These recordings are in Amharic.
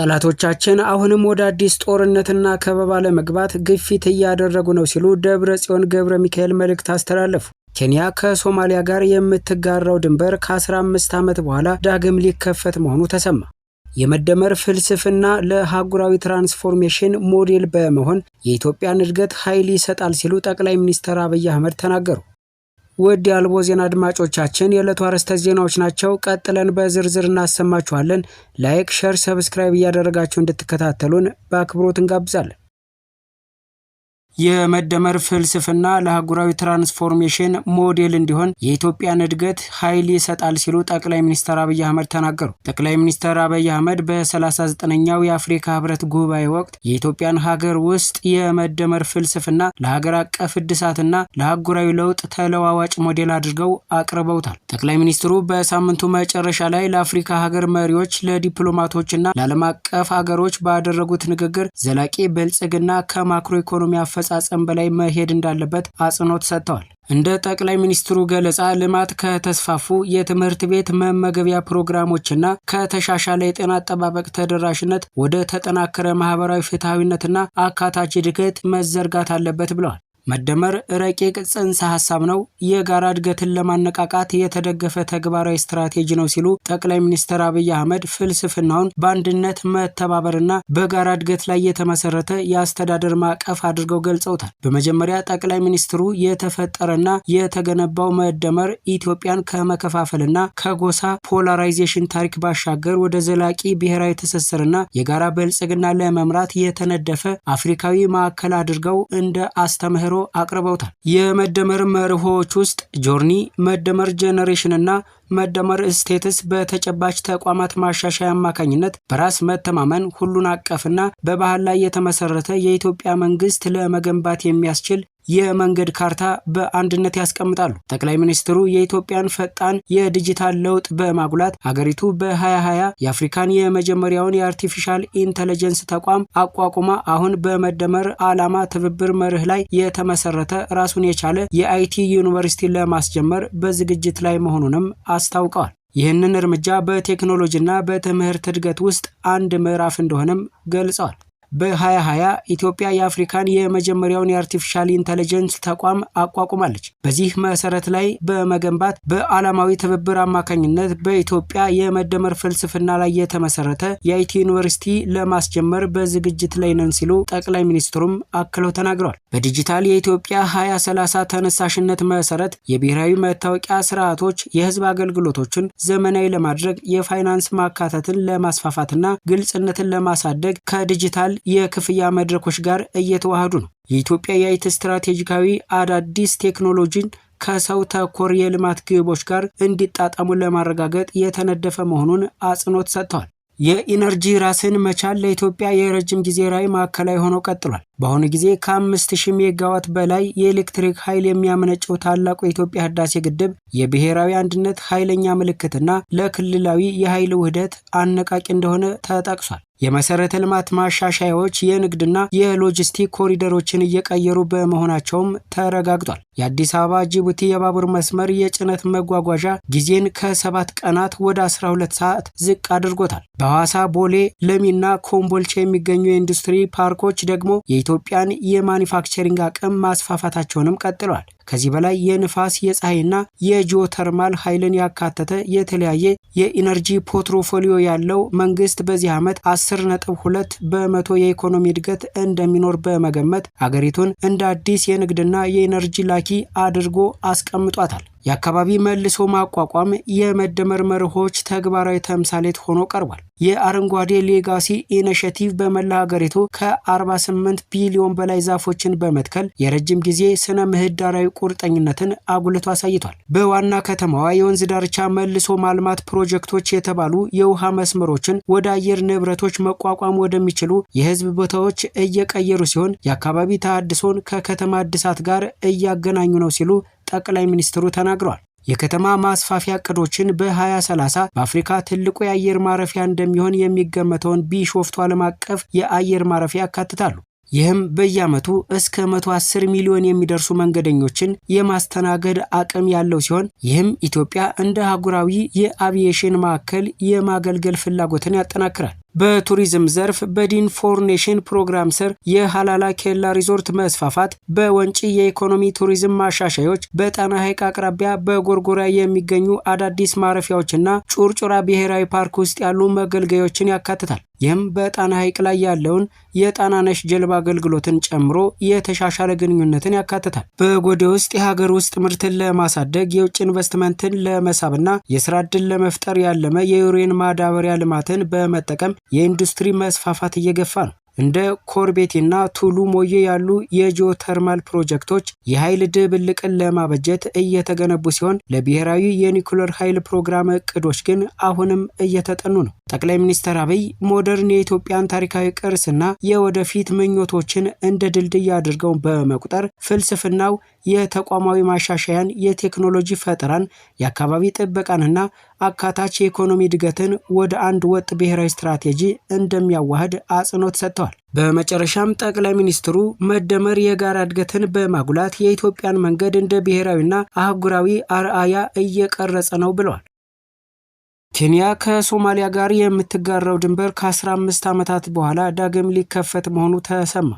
ጠላቶቻችን አሁንም ወደ አዲስ ጦርነትና ከበባ ለመግባት ግፊት እያደረጉ ነው ሲሉ ደብረጽዮን ገብረ ሚካኤል መልእክት አስተላለፉ። ኬንያ ከሶማሊያ ጋር የምትጋራው ድንበር ከ15 ዓመት በኋላ ዳግም ሊከፈት መሆኑ ተሰማ። የመደመር ፍልስፍና ለአህጉራዊ ትራንስፎርሜሽን ሞዴል በመሆን የኢትዮጵያን እድገት ኃይል ይሰጣል ሲሉ ጠቅላይ ሚኒስትር አብይ አህመድ ተናገሩ። ውድ የአልቦ ዜና አድማጮቻችን የዕለቱ አርዕስተ ዜናዎች ናቸው። ቀጥለን በዝርዝር እናሰማችኋለን። ላይክ፣ ሼር፣ ሰብስክራይብ እያደረጋችሁ እንድትከታተሉን በአክብሮት እንጋብዛለን። የመደመር ፍልስፍና ለአህጉራዊ ትራንስፎርሜሽን ሞዴል እንዲሆን የኢትዮጵያን እድገት ኃይል ይሰጣል ሲሉ ጠቅላይ ሚኒስትር አብይ አህመድ ተናገሩ። ጠቅላይ ሚኒስትር አብይ አህመድ በ39ኛው የአፍሪካ ህብረት ጉባኤ ወቅት የኢትዮጵያን ሀገር ውስጥ የመደመር ፍልስፍና ለሀገር አቀፍ እድሳትና ለአህጉራዊ ለውጥ ተለዋዋጭ ሞዴል አድርገው አቅርበውታል። ጠቅላይ ሚኒስትሩ በሳምንቱ መጨረሻ ላይ ለአፍሪካ ሀገር መሪዎች፣ ለዲፕሎማቶችና ለዓለም አቀፍ ሀገሮች ባደረጉት ንግግር ዘላቂ ብልጽግና ከማክሮ ኢኮኖሚ አፈጻጸም በላይ መሄድ እንዳለበት አጽንኦት ሰጥተዋል። እንደ ጠቅላይ ሚኒስትሩ ገለጻ ልማት ከተስፋፉ የትምህርት ቤት መመገቢያ ፕሮግራሞችና ከተሻሻለ የጤና አጠባበቅ ተደራሽነት ወደ ተጠናከረ ማህበራዊ ፍትሐዊነትና አካታች እድገት መዘርጋት አለበት ብለዋል። መደመር ረቂቅ ጽንሰ ሐሳብ ነው፣ የጋራ እድገትን ለማነቃቃት የተደገፈ ተግባራዊ ስትራቴጂ ነው ሲሉ ጠቅላይ ሚኒስትር አብይ አህመድ ፍልስፍናውን በአንድነት መተባበርና በጋራ እድገት ላይ የተመሰረተ የአስተዳደር ማዕቀፍ አድርገው ገልጸውታል። በመጀመሪያ ጠቅላይ ሚኒስትሩ የተፈጠረና የተገነባው መደመር ኢትዮጵያን ከመከፋፈልና ከጎሳ ፖላራይዜሽን ታሪክ ባሻገር ወደ ዘላቂ ብሔራዊ ትስስርና የጋራ ብልጽግና ለመምራት የተነደፈ አፍሪካዊ ማዕከል አድርገው እንደ አስተምህሮ አቅርበውታል። የመደመር መርሆች ውስጥ ጆርኒ፣ መደመር ጄኔሬሽን እና መደመር ስቴትስ በተጨባጭ ተቋማት ማሻሻያ አማካኝነት በራስ መተማመን፣ ሁሉን አቀፍና በባህል ላይ የተመሰረተ የኢትዮጵያ መንግስት ለመገንባት የሚያስችል የመንገድ ካርታ በአንድነት ያስቀምጣሉ። ጠቅላይ ሚኒስትሩ የኢትዮጵያን ፈጣን የዲጂታል ለውጥ በማጉላት ሀገሪቱ በ2020 የአፍሪካን የመጀመሪያውን የአርቲፊሻል ኢንተለጀንስ ተቋም አቋቁማ አሁን በመደመር ዓላማ ትብብር መርህ ላይ የተመሰረተ ራሱን የቻለ የአይቲ ዩኒቨርሲቲ ለማስጀመር በዝግጅት ላይ መሆኑንም አስታውቀዋል። ይህንን እርምጃ በቴክኖሎጂና በትምህርት እድገት ውስጥ አንድ ምዕራፍ እንደሆነም ገልጸዋል። በ2020 ኢትዮጵያ የአፍሪካን የመጀመሪያውን የአርቲፊሻል ኢንተለጀንስ ተቋም አቋቁማለች። በዚህ መሰረት ላይ በመገንባት በዓላማዊ ትብብር አማካኝነት በኢትዮጵያ የመደመር ፍልስፍና ላይ የተመሰረተ የአይቲ ዩኒቨርሲቲ ለማስጀመር በዝግጅት ላይ ነን ሲሉ ጠቅላይ ሚኒስትሩም አክለው ተናግረዋል። በዲጂታል የኢትዮጵያ 2030 ተነሳሽነት መሰረት የብሔራዊ መታወቂያ ስርዓቶች የህዝብ አገልግሎቶችን ዘመናዊ ለማድረግ የፋይናንስ ማካተትን ለማስፋፋትና ግልጽነትን ለማሳደግ ከዲጂታል የክፍያ መድረኮች ጋር እየተዋሃዱ ነው። የኢትዮጵያ የአይቲ ስትራቴጂካዊ አዳዲስ ቴክኖሎጂን ከሰው ተኮር የልማት ግቦች ጋር እንዲጣጣሙ ለማረጋገጥ የተነደፈ መሆኑን አጽንኦት ሰጥተዋል። የኢነርጂ ራስን መቻል ለኢትዮጵያ የረጅም ጊዜ ራዕይ ማዕከላዊ ሆኖ ቀጥሏል። በአሁኑ ጊዜ ከ5000 ሜጋዋት በላይ የኤሌክትሪክ ኃይል የሚያመነጨው ታላቁ የኢትዮጵያ ህዳሴ ግድብ የብሔራዊ አንድነት ኃይለኛ ምልክትና ለክልላዊ የኃይል ውህደት አነቃቂ እንደሆነ ተጠቅሷል። የመሰረተ ልማት ማሻሻያዎች የንግድና የሎጂስቲክ ኮሪደሮችን እየቀየሩ በመሆናቸውም ተረጋግጧል። የአዲስ አበባ ጅቡቲ የባቡር መስመር የጭነት መጓጓዣ ጊዜን ከ7 ቀናት ወደ 12 ሰዓት ዝቅ አድርጎታል። በሐዋሳ፣ ቦሌ፣ ለሚና ኮምቦልቻ የሚገኙ የኢንዱስትሪ ፓርኮች ደግሞ የኢትዮጵያን የማኒፋክቸሪንግ አቅም ማስፋፋታቸውንም ቀጥለዋል። ከዚህ በላይ የንፋስ፣ የፀሐይና የጂኦተርማል ኃይልን ያካተተ የተለያየ የኢነርጂ ፖርትፎሊዮ ያለው መንግስት በዚህ ዓመት 10.2 በመቶ የኢኮኖሚ እድገት እንደሚኖር በመገመት አገሪቱን እንደ አዲስ የንግድና የኢነርጂ ላኪ አድርጎ አስቀምጧታል። የአካባቢ መልሶ ማቋቋም የመደመር መርሆች ተግባራዊ ተምሳሌት ሆኖ ቀርቧል። የአረንጓዴ ሌጋሲ ኢኒሼቲቭ በመላ ሀገሪቱ ከ48 ቢሊዮን በላይ ዛፎችን በመትከል የረጅም ጊዜ ስነ ምህዳራዊ ቁርጠኝነትን አጉልቶ አሳይቷል። በዋና ከተማዋ የወንዝ ዳርቻ መልሶ ማልማት ፕሮጀክቶች የተባሉ የውሃ መስመሮችን ወደ አየር ንብረቶች መቋቋም ወደሚችሉ የህዝብ ቦታዎች እየቀየሩ ሲሆን የአካባቢ ተሃድሶን ከከተማ እድሳት ጋር እያገናኙ ነው ሲሉ ጠቅላይ ሚኒስትሩ ተናግረዋል። የከተማ ማስፋፊያ እቅዶችን በ2030 በአፍሪካ ትልቁ የአየር ማረፊያ እንደሚሆን የሚገመተውን ቢሾፍቱ ዓለም አቀፍ የአየር ማረፊያ ያካትታሉ። ይህም በየዓመቱ እስከ 110 ሚሊዮን የሚደርሱ መንገደኞችን የማስተናገድ አቅም ያለው ሲሆን ይህም ኢትዮጵያ እንደ አህጉራዊ የአቪዬሽን ማዕከል የማገልገል ፍላጎትን ያጠናክራል። በቱሪዝም ዘርፍ በዲን ፎር ኔሽን ፕሮግራም ስር የሃላላ ኬላ ሪዞርት መስፋፋት፣ በወንጪ የኢኮኖሚ ቱሪዝም ማሻሻዮች፣ በጣና ሐይቅ አቅራቢያ በጎርጎራ የሚገኙ አዳዲስ ማረፊያዎችና ጩርጩራ ብሔራዊ ፓርክ ውስጥ ያሉ መገልገያዎችን ያካትታል። ይህም በጣና ሐይቅ ላይ ያለውን የጣናነሽ ጀልባ አገልግሎትን ጨምሮ የተሻሻለ ግንኙነትን ያካትታል። በጎዴ ውስጥ የሀገር ውስጥ ምርትን ለማሳደግ የውጭ ኢንቨስትመንትን ለመሳብና የስራ ዕድል ለመፍጠር ያለመ የዩሬን ማዳበሪያ ልማትን በመጠቀም የኢንዱስትሪ መስፋፋት እየገፋ ነው። እንደ ኮርቤቴና ቱሉ ሞዬ ያሉ የጂኦተርማል ፕሮጀክቶች የኃይል ድብልቅን ለማበጀት እየተገነቡ ሲሆን ለብሔራዊ የኒኩለር ኃይል ፕሮግራም እቅዶች ግን አሁንም እየተጠኑ ነው። ጠቅላይ ሚኒስትር አብይ ሞደርን የኢትዮጵያን ታሪካዊ ቅርስና የወደፊት ምኞቶችን እንደ ድልድይ አድርገው በመቁጠር ፍልስፍናው የተቋማዊ ማሻሻያን፣ የቴክኖሎጂ ፈጠራን፣ የአካባቢ ጥበቃንና አካታች የኢኮኖሚ እድገትን ወደ አንድ ወጥ ብሔራዊ ስትራቴጂ እንደሚያዋህድ አጽንኦት ሰጥተዋል። በመጨረሻም ጠቅላይ ሚኒስትሩ መደመር የጋራ እድገትን በማጉላት የኢትዮጵያን መንገድ እንደ ብሔራዊና አህጉራዊ አርአያ እየቀረጸ ነው ብለዋል። ኬንያ ከሶማሊያ ጋር የምትጋራው ድንበር ከ15 ዓመታት በኋላ ዳግም ሊከፈት መሆኑ ተሰማ።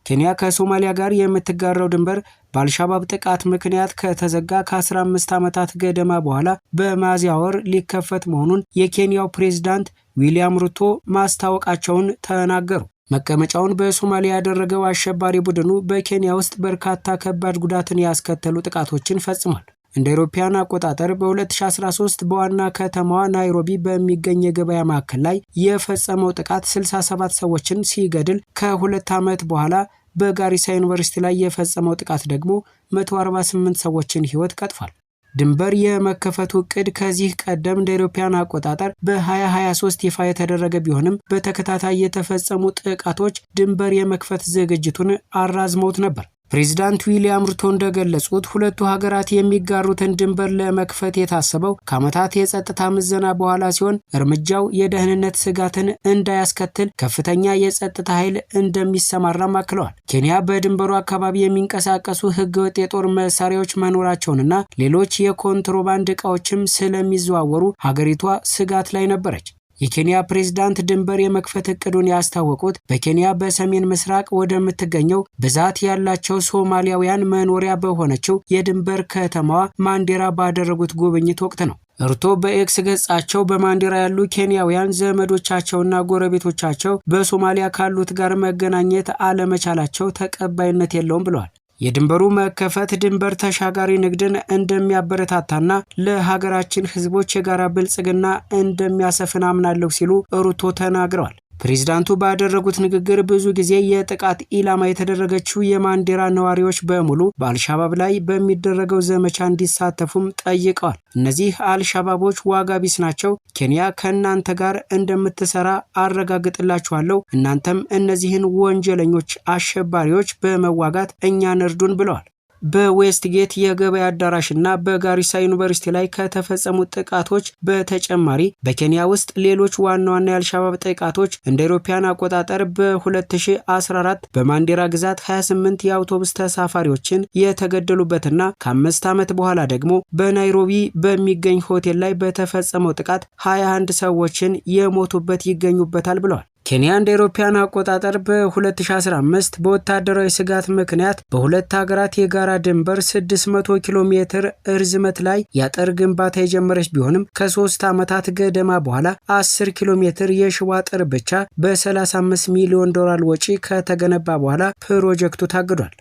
ኬንያ ከሶማሊያ ጋር የምትጋራው ድንበር በአልሻባብ ጥቃት ምክንያት ከተዘጋ ከ15 ዓመታት ገደማ በኋላ በሚያዝያ ወር ሊከፈት መሆኑን የኬንያው ፕሬዝዳንት ዊሊያም ሩቶ ማስታወቃቸውን ተናገሩ። መቀመጫውን በሶማሊያ ያደረገው አሸባሪ ቡድኑ በኬንያ ውስጥ በርካታ ከባድ ጉዳትን ያስከተሉ ጥቃቶችን ፈጽሟል። እንደ አውሮፓውያን አቆጣጠር በ2013 በዋና ከተማዋ ናይሮቢ በሚገኝ የገበያ ማዕከል ላይ የፈጸመው ጥቃት 67 ሰዎችን ሲገድል ከ2 ዓመት በኋላ በጋሪሳ ዩኒቨርሲቲ ላይ የፈጸመው ጥቃት ደግሞ 148 ሰዎችን ሕይወት ቀጥፏል። ድንበር የመከፈቱ እቅድ ከዚህ ቀደም እንደ አውሮፓውያን አቆጣጠር በ2023 ይፋ የተደረገ ቢሆንም በተከታታይ የተፈጸሙ ጥቃቶች ድንበር የመክፈት ዝግጅቱን አራዝመውት ነበር። ፕሬዚዳንት ዊሊያም ሩቶ እንደገለጹት ሁለቱ ሀገራት የሚጋሩትን ድንበር ለመክፈት የታሰበው ከዓመታት የጸጥታ ምዘና በኋላ ሲሆን እርምጃው የደህንነት ስጋትን እንዳያስከትል ከፍተኛ የጸጥታ ኃይል እንደሚሰማራም አክለዋል። ኬንያ በድንበሩ አካባቢ የሚንቀሳቀሱ ህገወጥ የጦር መሳሪያዎች መኖራቸውንና ሌሎች የኮንትሮባንድ ዕቃዎችም ስለሚዘዋወሩ ሀገሪቷ ስጋት ላይ ነበረች። የኬንያ ፕሬዝዳንት ድንበር የመክፈት እቅዱን ያስታወቁት በኬንያ በሰሜን ምስራቅ ወደምትገኘው ብዛት ያላቸው ሶማሊያውያን መኖሪያ በሆነችው የድንበር ከተማዋ ማንዴራ ባደረጉት ጉብኝት ወቅት ነው። ሩቶ በኤክስ ገጻቸው በማንዴራ ያሉ ኬንያውያን ዘመዶቻቸውና ጎረቤቶቻቸው በሶማሊያ ካሉት ጋር መገናኘት አለመቻላቸው ተቀባይነት የለውም ብለዋል። የድንበሩ መከፈት ድንበር ተሻጋሪ ንግድን እንደሚያበረታታና ለሀገራችን ህዝቦች የጋራ ብልጽግና እንደሚያሰፍን አምናለሁ ሲሉ ሩቶ ተናግረዋል። ፕሬዝዳንቱ ባደረጉት ንግግር ብዙ ጊዜ የጥቃት ኢላማ የተደረገችው የማንዴራ ነዋሪዎች በሙሉ በአልሻባብ ላይ በሚደረገው ዘመቻ እንዲሳተፉም ጠይቀዋል። እነዚህ አልሻባቦች ዋጋ ቢስ ናቸው። ኬንያ ከእናንተ ጋር እንደምትሰራ አረጋግጥላችኋለሁ። እናንተም እነዚህን ወንጀለኞች አሸባሪዎች በመዋጋት እኛን እርዱን ብለዋል። በዌስትጌት የገበያ አዳራሽና በጋሪሳ ዩኒቨርሲቲ ላይ ከተፈጸሙ ጥቃቶች በተጨማሪ በኬንያ ውስጥ ሌሎች ዋና ዋና የአልሻባብ ጥቃቶች እንደ አውሮፓውያን አቆጣጠር በ2014 በማንዴራ ግዛት 28 የአውቶቡስ ተሳፋሪዎችን የተገደሉበትና ከ5 ዓመት በኋላ ደግሞ በናይሮቢ በሚገኝ ሆቴል ላይ በተፈጸመው ጥቃት 21 ሰዎችን የሞቱበት ይገኙበታል ብለዋል። ኬንያ እንደ አውሮፓውያን አቆጣጠር በ2015 በወታደራዊ ስጋት ምክንያት በሁለት ሀገራት የጋራ ድንበር 600 ኪሎ ሜትር እርዝመት ላይ የአጥር ግንባታ የጀመረች ቢሆንም ከ3 ዓመታት ገደማ በኋላ 10 ኪሎ ሜትር የሽቦ አጥር ብቻ በ35 ሚሊዮን ዶላር ወጪ ከተገነባ በኋላ ፕሮጀክቱ ታግዷል።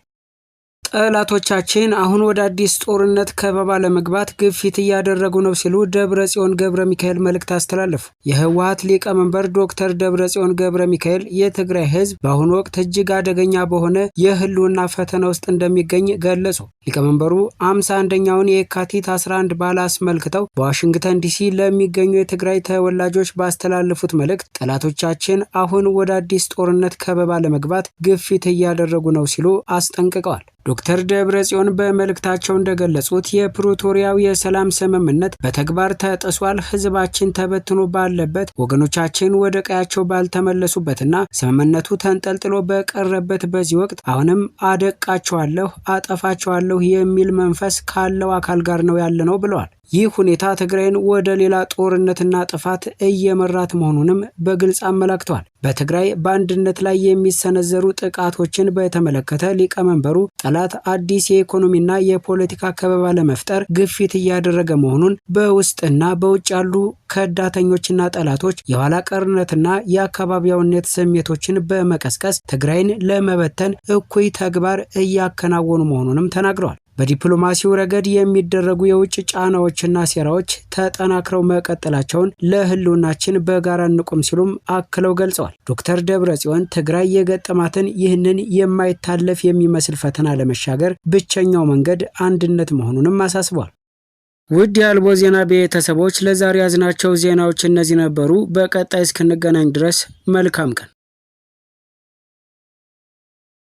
ጠላቶቻችን አሁን ወደ አዲስ ጦርነት ከበባ ለመግባት ግፊት እያደረጉ ነው ሲሉ ደብረጽዮን ገብረ ሚካኤል መልእክት አስተላለፉ። የህወሓት ሊቀመንበር ዶክተር ደብረጽዮን ገብረ ሚካኤል የትግራይ ህዝብ በአሁኑ ወቅት እጅግ አደገኛ በሆነ የህልውና ፈተና ውስጥ እንደሚገኝ ገለጹ። ሊቀመንበሩ 51ኛውን የካቲት 11 በዓል አስመልክተው በዋሽንግተን ዲሲ ለሚገኙ የትግራይ ተወላጆች ባስተላለፉት መልእክት ጠላቶቻችን አሁን ወደ አዲስ ጦርነት ከበባ ለመግባት ግፊት እያደረጉ ነው ሲሉ አስጠንቅቀዋል። ዶክተር ደብረጽዮን በመልእክታቸው እንደገለጹት የፕሪቶሪያው የሰላም ስምምነት በተግባር ተጥሷል። ህዝባችን ተበትኖ ባለበት፣ ወገኖቻችን ወደ ቀያቸው ባልተመለሱበትና ስምምነቱ ተንጠልጥሎ በቀረበት በዚህ ወቅት አሁንም አደቃቸዋለሁ፣ አጠፋቸዋለሁ የሚል መንፈስ ካለው አካል ጋር ነው ያለነው ብለዋል። ይህ ሁኔታ ትግራይን ወደ ሌላ ጦርነትና ጥፋት እየመራት መሆኑንም በግልጽ አመላክተዋል። በትግራይ በአንድነት ላይ የሚሰነዘሩ ጥቃቶችን በተመለከተ ሊቀመንበሩ ጠላት አዲስ የኢኮኖሚና የፖለቲካ ከበባ ለመፍጠር ግፊት እያደረገ መሆኑን በውስጥና በውጭ ያሉ ከዳተኞችና ጠላቶች የኋላ ቀርነትና የአካባቢያዊነት ስሜቶችን በመቀስቀስ ትግራይን ለመበተን እኩይ ተግባር እያከናወኑ መሆኑንም ተናግረዋል። በዲፕሎማሲው ረገድ የሚደረጉ የውጭ ጫናዎችና ሴራዎች ተጠናክረው መቀጠላቸውን ለህልውናችን በጋራ እንቁም ሲሉም አክለው ገልጸዋል። ዶክተር ደብረጽዮን ትግራይ የገጠማትን ይህንን የማይታለፍ የሚመስል ፈተና ለመሻገር ብቸኛው መንገድ አንድነት መሆኑንም አሳስበዋል። ውድ የአልቦ ዜና ቤተሰቦች ለዛሬ ያዝናቸው ዜናዎች እነዚህ ነበሩ። በቀጣይ እስክንገናኝ ድረስ መልካም ቀን።